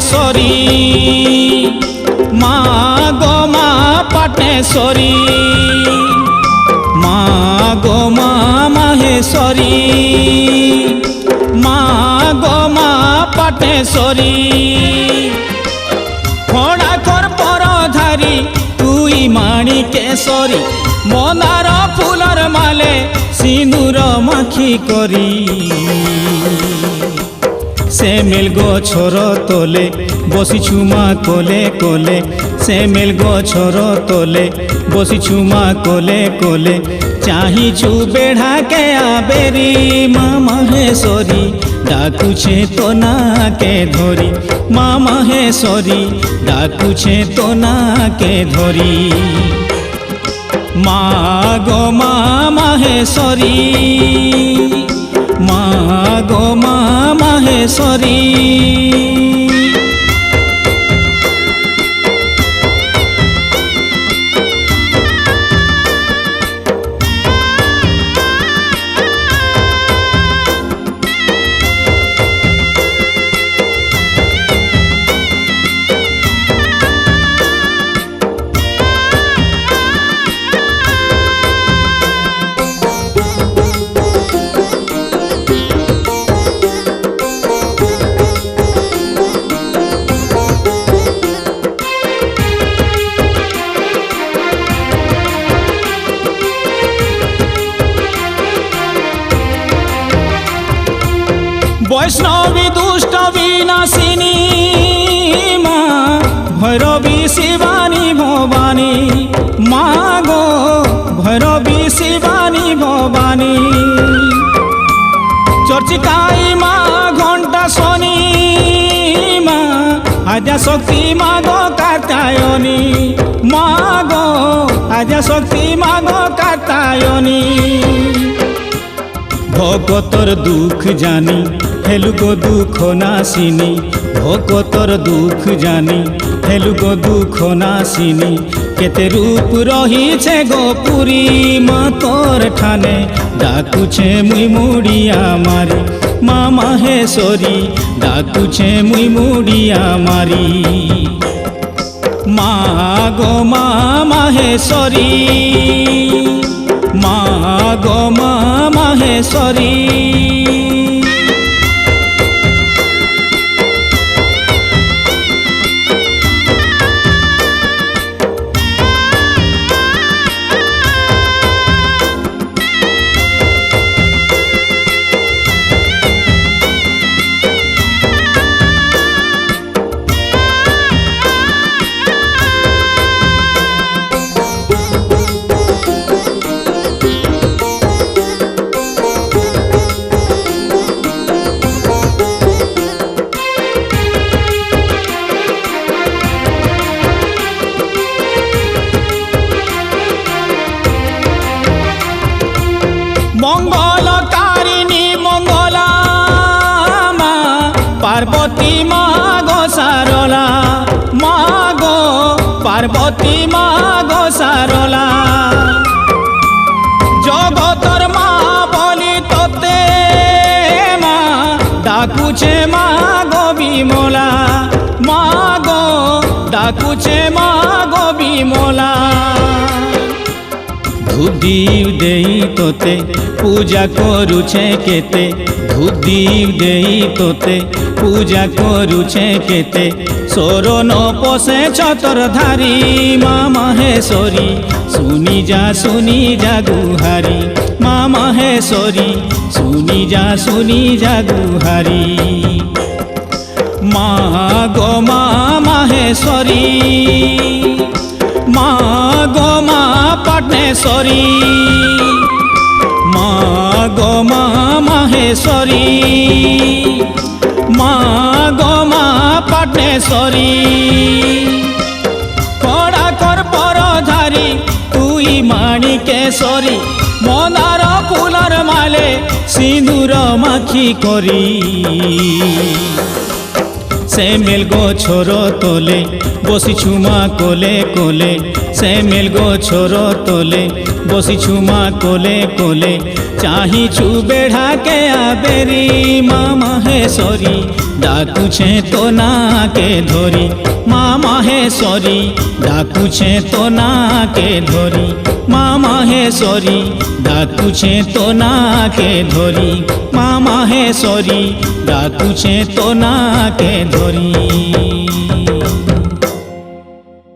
মাহেশ্বরী মা গো মা পাটনেশ্বরী মা গো মা মাহেশ্বরী মা গো মা পাটনেশ্বরী খড়াখর পরধারি তুই মাণিকেশ্বরী মন্দার ফুলর মালে সিঁদুর মাখি করি সে মেল গছর তলে বসিছু মা কোলে কোলে সে মেল গছর তলে বসিছু মা কোলে কোলে চাহিছু বেড়াকে আবেরি মা মাহেশ্বরী ডাকুছে তো নাকে ধরি মা মাহেশ্বরী ডাকুছে তো নাকে ধরি মা গো মা মাহেশ্বরী মা গো মা মাহেশ্বরী বৈষ্ণবী দুষ্ট বিনাশিনী মা ভৈরবী শিবানী ভবানী মা গো ভৈরবী শিবানী ভবানী চর্চিকাই মা ঘণ্টা শনি মা আদ্যা শক্তি মা গো কাত্যায়নী মা গো আদ্যা শক্তি মা গো কাত্যায়নী ভকতর দুঃখ জানি হেলু গো দুঃখ নাশিনী ভকতর দুঃখ জানি হেলু গো দুঃখ নাশিনী কেতে রূপ রহিছে গো পুরী মা তোর ঠানে ডাকুছে মুই মুড়িয়া মারি মা মাহেশ্বরী ডাকুছে মুই মুড়িয়া মারি মা গো মা মাহেশ্বরী মা গো মা মাহেশ্বরী মঙ্গলকারিণী মঙ্গলা মা পার্বতী মা গো সারলা মা গো পার্বতী মা গো সারলা জগতর মা বলি তোতে মা ডাকুছে মা গো বিমলা মা গো ডাকুছে মা গো বিমলা ধূপ দীপ দেই তোতে পূজা করুছে কেতে ধূপ দীপ দেই তোতে পূজা করুছে কেতে শরণ পশে ছতরধারি মা মাহেশ্বরী শুনি যা গুহারি মা মাহেশ্বরী শুনি যা গুহারি মা গো মা মাহেশ্বরী মা গো মা পাটনেশ্বরী মা গো মা মাহেশ্বরী মা গো মা পাটনেশ্বরী খড়াখর পরধারি তুই মাণিকেশ্বরী মন্দার ফুলর মালে সিঁদুর মাখি করি সে মেল গছর তলে বসিছু মা কোলে কোলে সে মেল গছর তলে বসিছু মা কোলে কোলে चाहिछु बेढ़ा के आबेरी माँ महेश्वरी ডাকুছে তো নাকে ধরি, মা মাহেশ্বরী ডাকুছে তো নাকে ধরি, মা মাহেশ্বরী ডাকুছে তো নাকে ধরি, মা মাহেশ্বরী ডাকুছে তো নাকে ধরি।